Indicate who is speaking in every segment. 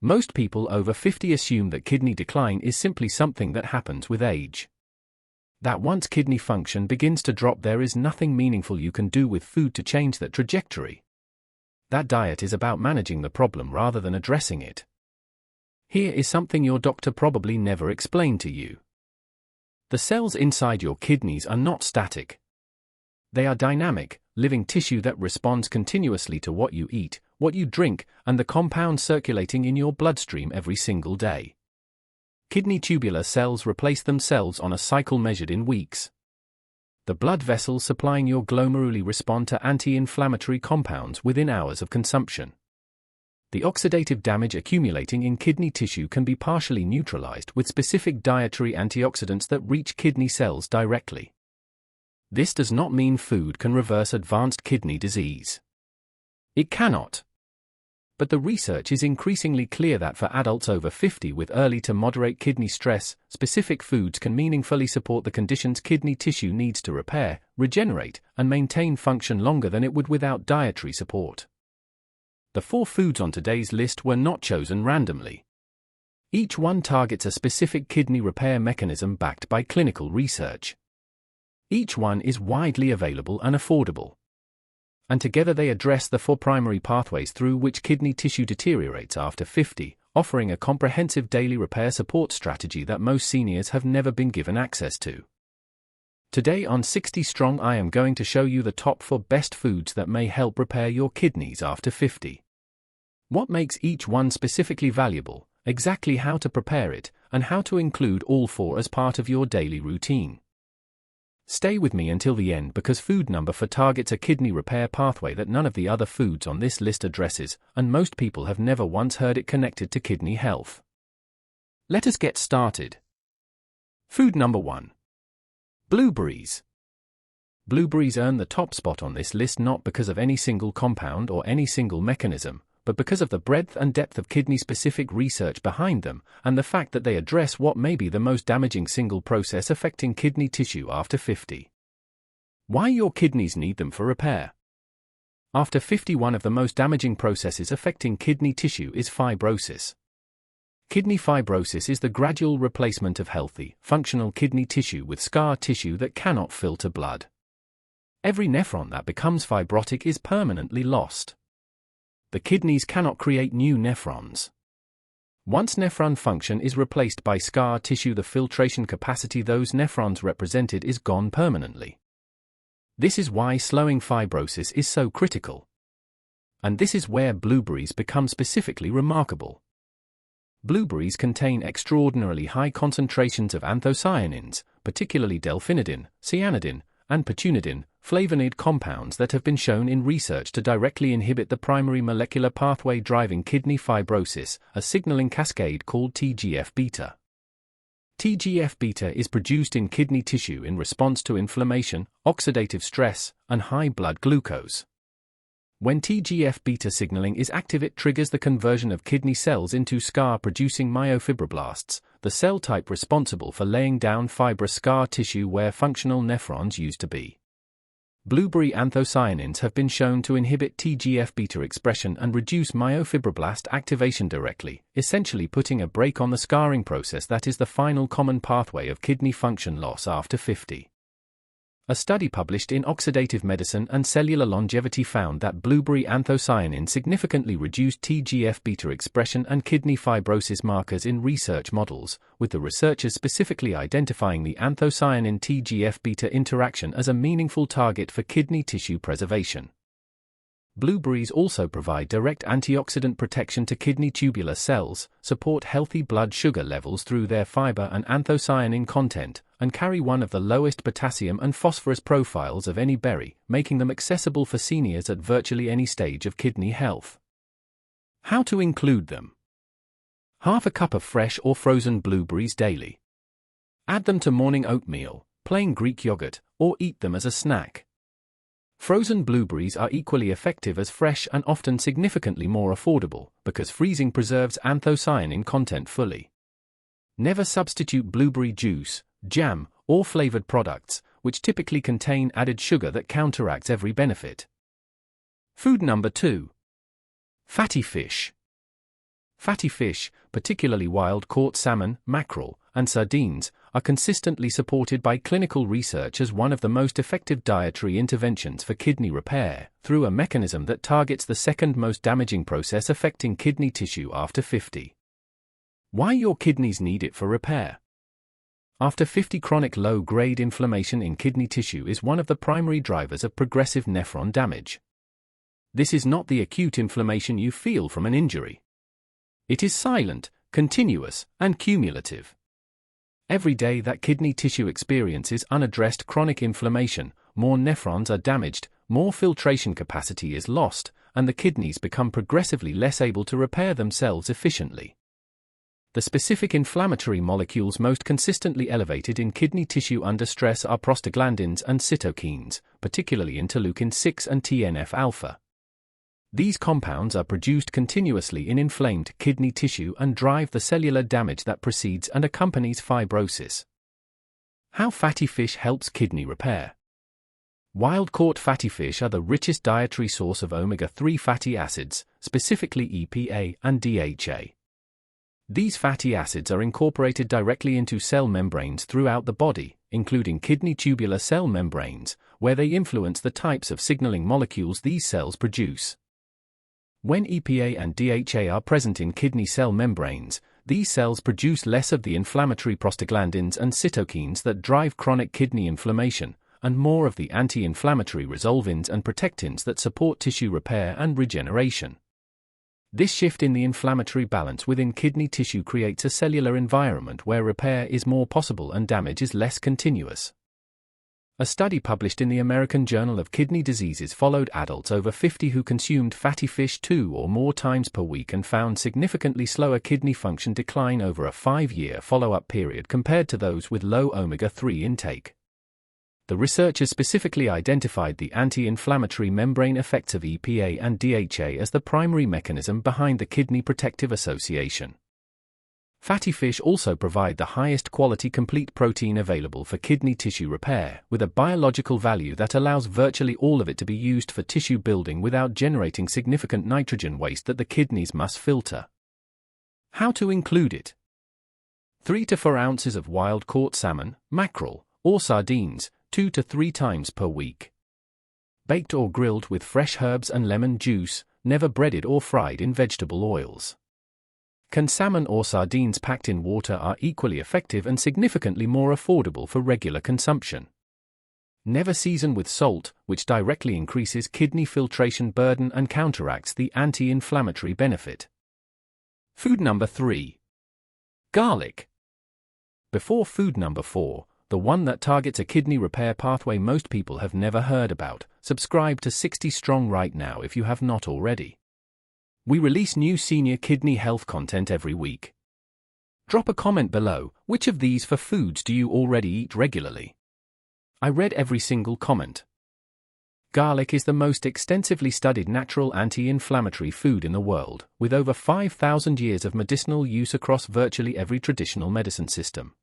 Speaker 1: Most people over 50 assume that kidney decline is simply something that happens with age. That once kidney function begins to drop, there is nothing meaningful you can do with food to change that trajectory. That diet is about managing the problem rather than addressing it. Here is something your doctor probably never explained to you. The cells inside your kidneys are not static. They are dynamic, living tissue that responds continuously to what you eat, what you drink, and the compounds circulating in your bloodstream every single day. Kidney tubular cells replace themselves on a cycle measured in weeks. The blood vessels supplying your glomeruli respond to anti-inflammatory compounds within hours of consumption. The oxidative damage accumulating in kidney tissue can be partially neutralized with specific dietary antioxidants that reach kidney cells directly. This does not mean food can reverse advanced kidney disease. It cannot. But the research is increasingly clear that for adults over 50 with early to moderate kidney stress, specific foods can meaningfully support the condition's kidney tissue needs to repair, regenerate, and maintain function longer than it would without dietary support. The 4 foods on today's list were not chosen randomly. Each one targets a specific kidney repair mechanism backed by clinical research. Each one is widely available and affordable. And together they address the 4 primary pathways through which kidney tissue deteriorates after 50, offering a comprehensive daily repair support strategy that most seniors have never been given access to. Today on 60 Strong, I am going to show you the top 4 best foods that may help repair your kidneys after 50. What makes each one specifically valuable, exactly how to prepare it, and how to include all 4 as part of your daily routine. Stay with me until the end because food number 4 targets a kidney repair pathway that none of the other foods on this list addresses, and most people have never once heard it connected to kidney health. Let us get started. Food number 1. Blueberries. Blueberries earn the top spot on this list not because of any single compound or any single mechanism, but because of the breadth and depth of kidney-specific research behind them, and the fact that they address what may be the most damaging single process affecting kidney tissue after 50. Why your kidneys need them for repair. After 50, one of the most damaging processes affecting kidney tissue is fibrosis. Kidney fibrosis is the gradual replacement of healthy, functional kidney tissue with scar tissue that cannot filter blood. Every nephron that becomes fibrotic is permanently lost. The kidneys cannot create new nephrons. Once nephron function is replaced by scar tissue, the filtration capacity those nephrons represented is gone permanently. This is why slowing fibrosis is so critical. And this is where blueberries become specifically remarkable. Blueberries contain extraordinarily high concentrations of anthocyanins, particularly delphinidin, cyanidin, and petunidin, flavonoid compounds that have been shown in research to directly inhibit the primary molecular pathway driving kidney fibrosis, a signaling cascade called TGF-beta. TGF-beta is produced in kidney tissue in response to inflammation, oxidative stress, and high blood glucose. When TGF-beta signaling is active, it triggers the conversion of kidney cells into scar-producing myofibroblasts, the cell type responsible for laying down fibrous scar tissue where functional nephrons used to be. Blueberry anthocyanins have been shown to inhibit TGF-beta expression and reduce myofibroblast activation directly, essentially putting a brake on the scarring process that is the final common pathway of kidney function loss after 50. A study published in Oxidative Medicine and Cellular Longevity found that blueberry anthocyanin significantly reduced TGF-beta expression and kidney fibrosis markers in research models, with the researchers specifically identifying the anthocyanin TGF-beta interaction as a meaningful target for kidney tissue preservation. Blueberries also provide direct antioxidant protection to kidney tubular cells, support healthy blood sugar levels through their fiber and anthocyanin content, and carry one of the lowest potassium and phosphorus profiles of any berry, making them accessible for seniors at virtually any stage of kidney health. How to include them? Half a cup of fresh or frozen blueberries daily. Add them to morning oatmeal, plain Greek yogurt, or eat them as a snack. Frozen blueberries are equally effective as fresh and often significantly more affordable, because freezing preserves anthocyanin content fully. Never substitute blueberry juice, jam, or flavored products, which typically contain added sugar that counteracts every benefit. Food number 2. Fatty fish. Fatty fish, particularly wild-caught salmon, mackerel, and sardines, are consistently supported by clinical research as one of the most effective dietary interventions for kidney repair, through a mechanism that targets the second most damaging process affecting kidney tissue after 50. Why your kidneys need it for repair. After 50, chronic low-grade inflammation in kidney tissue is one of the primary drivers of progressive nephron damage. This is not the acute inflammation you feel from an injury. It is silent, continuous, and cumulative. Every day that kidney tissue experiences unaddressed chronic inflammation, more nephrons are damaged, more filtration capacity is lost, and the kidneys become progressively less able to repair themselves efficiently. The specific inflammatory molecules most consistently elevated in kidney tissue under stress are prostaglandins and cytokines, particularly interleukin-6 and TNF-alpha. These compounds are produced continuously in inflamed kidney tissue and drive the cellular damage that precedes and accompanies fibrosis. How fatty fish helps kidney repair. Wild-caught fatty fish are the richest dietary source of omega-3 fatty acids, specifically EPA and DHA. These fatty acids are incorporated directly into cell membranes throughout the body, including kidney tubular cell membranes, where they influence the types of signaling molecules these cells produce. When EPA and DHA are present in kidney cell membranes, these cells produce less of the inflammatory prostaglandins and cytokines that drive chronic kidney inflammation, and more of the anti-inflammatory resolvins and protectins that support tissue repair and regeneration. This shift in the inflammatory balance within kidney tissue creates a cellular environment where repair is more possible and damage is less continuous. A study published in the American Journal of Kidney Diseases followed adults over 50 who consumed fatty fish 2 or more times per week and found significantly slower kidney function decline over a 5-year follow-up period compared to those with low omega-3 intake. The researchers specifically identified the anti-inflammatory membrane effects of EPA and DHA as the primary mechanism behind the kidney protective association. Fatty fish also provide the highest quality complete protein available for kidney tissue repair, with a biological value that allows virtually all of it to be used for tissue building without generating significant nitrogen waste that the kidneys must filter. How to include it? 3 to 4 ounces of wild-caught salmon, mackerel, or sardines, 2 to 3 times per week. Baked or grilled with fresh herbs and lemon juice, never breaded or fried in vegetable oils. Can salmon or sardines packed in water are equally effective and significantly more affordable for regular consumption. Never season with salt, which directly increases kidney filtration burden and counteracts the anti-inflammatory benefit. Food number 3. Garlic. Before food number 4, the one that targets a kidney repair pathway most people have never heard about. Subscribe to 60 Strong right now if you have not already. We release new senior kidney health content every week. Drop a comment below, which of these 4 foods do you already eat regularly? I read every single comment. Garlic is the most extensively studied natural anti-inflammatory food in the world, with over 5,000 years of medicinal use across virtually every traditional medicine system.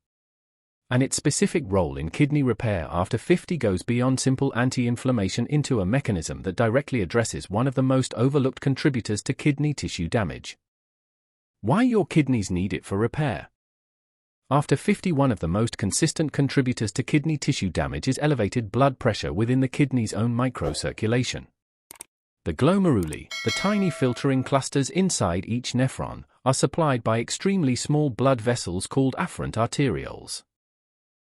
Speaker 1: And its specific role in kidney repair after 50 goes beyond simple anti-inflammation into a mechanism that directly addresses one of the most overlooked contributors to kidney tissue damage. Why your kidneys need it for repair. After 50, one of the most consistent contributors to kidney tissue damage is elevated blood pressure within the kidney's own microcirculation. The glomeruli, the tiny filtering clusters inside each nephron, are supplied by extremely small blood vessels called afferent arterioles.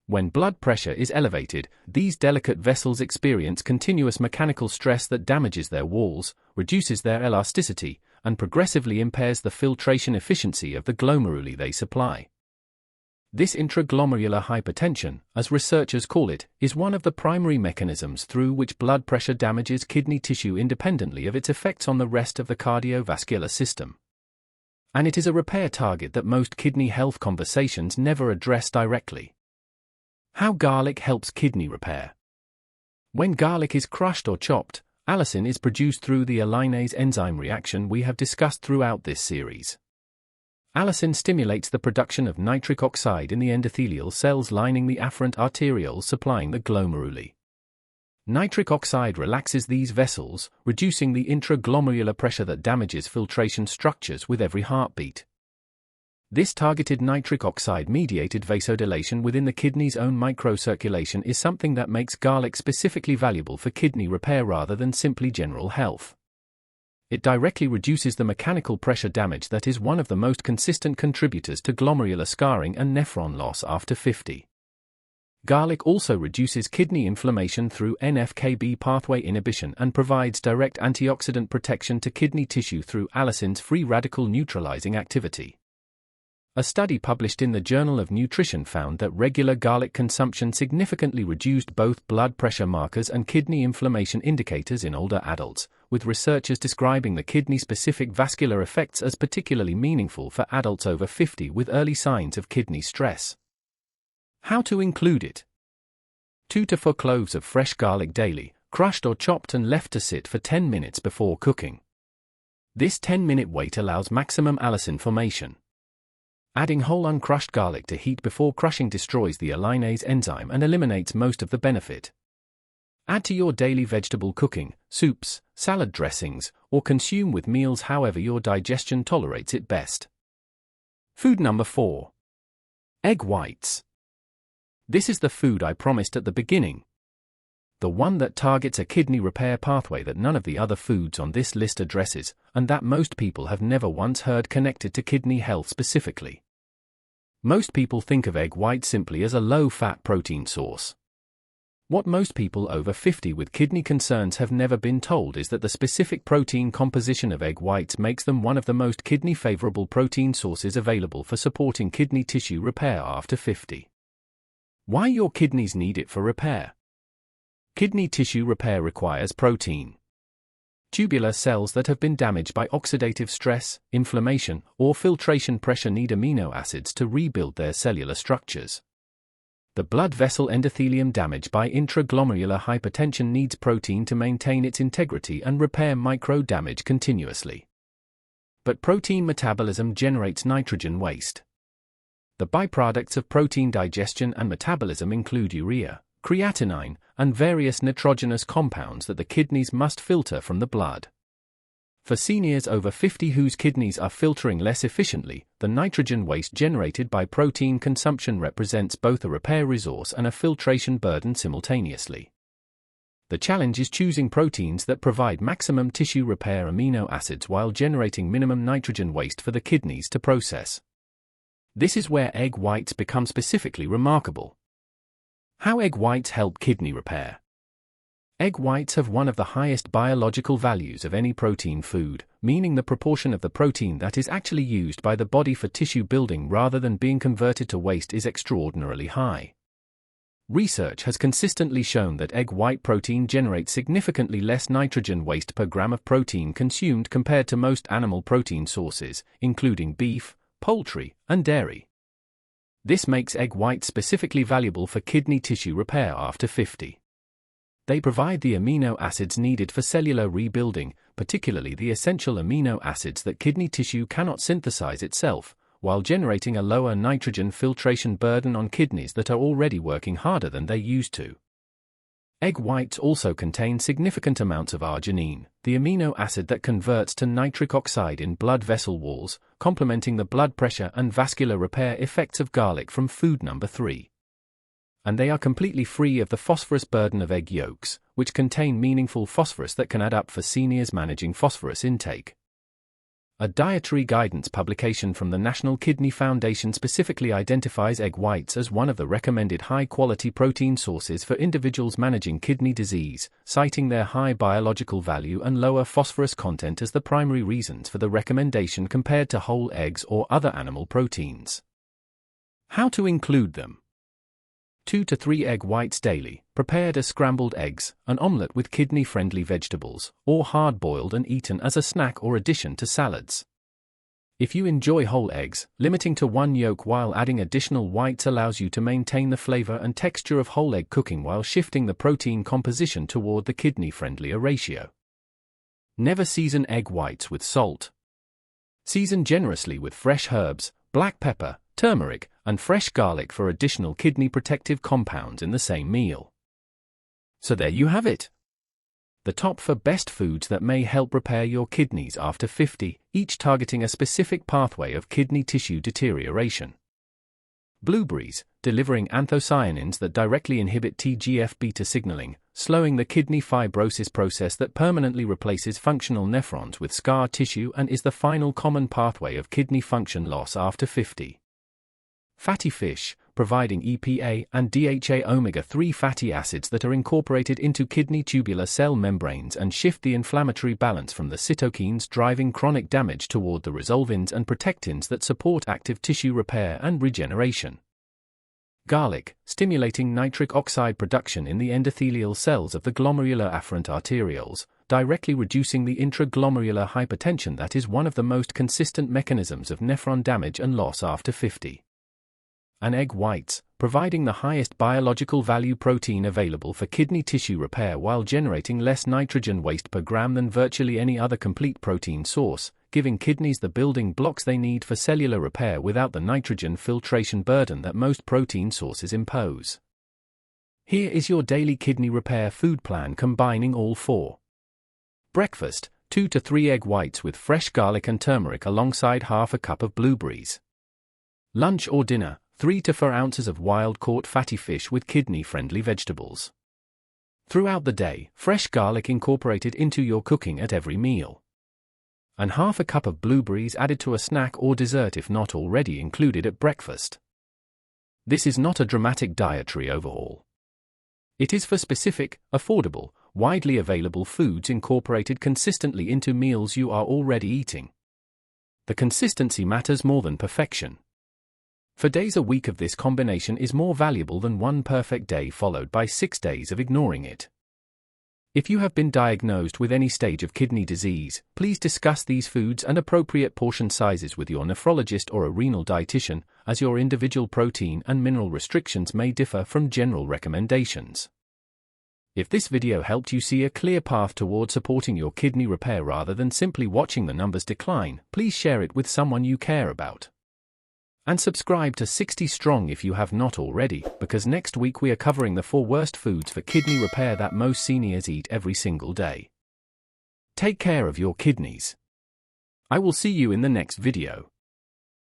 Speaker 1: When blood pressure is elevated, these delicate vessels experience continuous mechanical stress that damages their walls, reduces their elasticity, and progressively impairs the filtration efficiency of the glomeruli they supply. This intraglomerular hypertension, as researchers call it, is one of the primary mechanisms through which blood pressure damages kidney tissue independently of its effects on the rest of the cardiovascular system. And it is a repair target that most kidney health conversations never address directly. How garlic helps kidney repair. When garlic is crushed or chopped, allicin is produced through the allinase enzyme reaction we have discussed throughout this series. Allicin stimulates the production of nitric oxide in the endothelial cells lining the afferent arterioles supplying the glomeruli. Nitric oxide relaxes these vessels, reducing the intraglomerular pressure that damages filtration structures with every heartbeat. This targeted nitric oxide-mediated vasodilation within the kidney's own microcirculation is something that makes garlic specifically valuable for kidney repair rather than simply general health. It directly reduces the mechanical pressure damage that is one of the most consistent contributors to glomerular scarring and nephron loss after 50. Garlic also reduces kidney inflammation through NF-κB pathway inhibition and provides direct antioxidant protection to kidney tissue through allisin's free radical neutralizing activity. A study published in the Journal of Nutrition found that regular garlic consumption significantly reduced both blood pressure markers and kidney inflammation indicators in older adults, with researchers describing the kidney-specific vascular effects as particularly meaningful for adults over 50 with early signs of kidney stress. How to include it? 2 to 4 cloves of fresh garlic daily, crushed or chopped and left to sit for 10 minutes before cooking. This 10-minute wait allows maximum allicin formation. Adding whole uncrushed garlic to heat before crushing destroys the allinase enzyme and eliminates most of the benefit. Add to your daily vegetable cooking, soups, salad dressings, or consume with meals however your digestion tolerates it best. Food number 4. Egg whites. This is the food I promised at the beginning. The one that targets a kidney repair pathway that none of the other foods on this list addresses, and that most people have never once heard connected to kidney health specifically. Most people think of egg whites simply as a low-fat protein source. What most people over 50 with kidney concerns have never been told is that the specific protein composition of egg whites makes them one of the most kidney-favorable protein sources available for supporting kidney tissue repair after 50. Why your kidneys need it for repair? Kidney tissue repair requires protein. Tubular cells that have been damaged by oxidative stress, inflammation, or filtration pressure need amino acids to rebuild their cellular structures. The blood vessel endothelium damaged by intraglomerular hypertension needs protein to maintain its integrity and repair micro-damage continuously. But protein metabolism generates nitrogen waste. The byproducts of protein digestion and metabolism include urea, creatinine, and various nitrogenous compounds that the kidneys must filter from the blood. For seniors over 50 whose kidneys are filtering less efficiently, the nitrogen waste generated by protein consumption represents both a repair resource and a filtration burden simultaneously. The challenge is choosing proteins that provide maximum tissue repair amino acids while generating minimum nitrogen waste for the kidneys to process. This is where egg whites become specifically remarkable. How egg whites help kidney repair. Egg whites have one of the highest biological values of any protein food, meaning the proportion of the protein that is actually used by the body for tissue building rather than being converted to waste is extraordinarily high. Research has consistently shown that egg white protein generates significantly less nitrogen waste per gram of protein consumed compared to most animal protein sources, including beef, poultry, and dairy. This makes egg whites specifically valuable for kidney tissue repair after 50. They provide the amino acids needed for cellular rebuilding, particularly the essential amino acids that kidney tissue cannot synthesize itself, while generating a lower nitrogen filtration burden on kidneys that are already working harder than they used to. Egg whites also contain significant amounts of arginine, the amino acid that converts to nitric oxide in blood vessel walls, complementing the blood pressure and vascular repair effects of garlic from food number 3. And they are completely free of the phosphorus burden of egg yolks, which contain meaningful phosphorus that can add up for seniors managing phosphorus intake. A dietary guidance publication from the National Kidney Foundation specifically identifies egg whites as one of the recommended high-quality protein sources for individuals managing kidney disease, citing their high biological value and lower phosphorus content as the primary reasons for the recommendation compared to whole eggs or other animal proteins. How to include them? 2 to 3 egg whites daily, prepared as scrambled eggs, an omelette with kidney-friendly vegetables, or hard-boiled and eaten as a snack or addition to salads. If you enjoy whole eggs, limiting to 1 yolk while adding additional whites allows you to maintain the flavor and texture of whole egg cooking while shifting the protein composition toward the kidney-friendlier ratio. Never season egg whites with salt. Season generously with fresh herbs, black pepper, turmeric, and fresh garlic for additional kidney protective compounds in the same meal. So there you have it. The top 4 best foods that may help repair your kidneys after 50, each targeting a specific pathway of kidney tissue deterioration. Blueberries, delivering anthocyanins that directly inhibit TGF-beta signaling, slowing the kidney fibrosis process that permanently replaces functional nephrons with scar tissue and is the final common pathway of kidney function loss after 50. Fatty fish, providing EPA and DHA omega-3 fatty acids that are incorporated into kidney tubular cell membranes and shift the inflammatory balance from the cytokines driving chronic damage toward the resolvins and protectins that support active tissue repair and regeneration. Garlic, stimulating nitric oxide production in the endothelial cells of the glomerular afferent arterioles, directly reducing the intraglomerular hypertension that is one of the most consistent mechanisms of nephron damage and loss after 50. And egg whites, providing the highest biological value protein available for kidney tissue repair while generating less nitrogen waste per gram than virtually any other complete protein source, giving kidneys the building blocks they need for cellular repair without the nitrogen filtration burden that most protein sources impose. Here is your daily kidney repair food plan combining all 4. Breakfast, 2 to 3 egg whites with fresh garlic and turmeric alongside half a cup of blueberries. Lunch or dinner, 3 to 4 ounces of wild-caught fatty fish with kidney-friendly vegetables. Throughout the day, fresh garlic incorporated into your cooking at every meal. And half a cup of blueberries added to a snack or dessert if not already included at breakfast. This is not a dramatic dietary overhaul. It is for specific, affordable, widely available foods incorporated consistently into meals you are already eating. The consistency matters more than perfection. 4 days a week of this combination is more valuable than 1 perfect day followed by 6 days of ignoring it. If you have been diagnosed with any stage of kidney disease, please discuss these foods and appropriate portion sizes with your nephrologist or a renal dietitian, as your individual protein and mineral restrictions may differ from general recommendations. If this video helped you see a clear path toward supporting your kidney repair rather than simply watching the numbers decline, please share it with someone you care about. And subscribe to 60 Strong if you have not already, because next week we are covering the 4 worst foods for kidney repair that most seniors eat every single day. Take care of your kidneys. I will see you in the next video.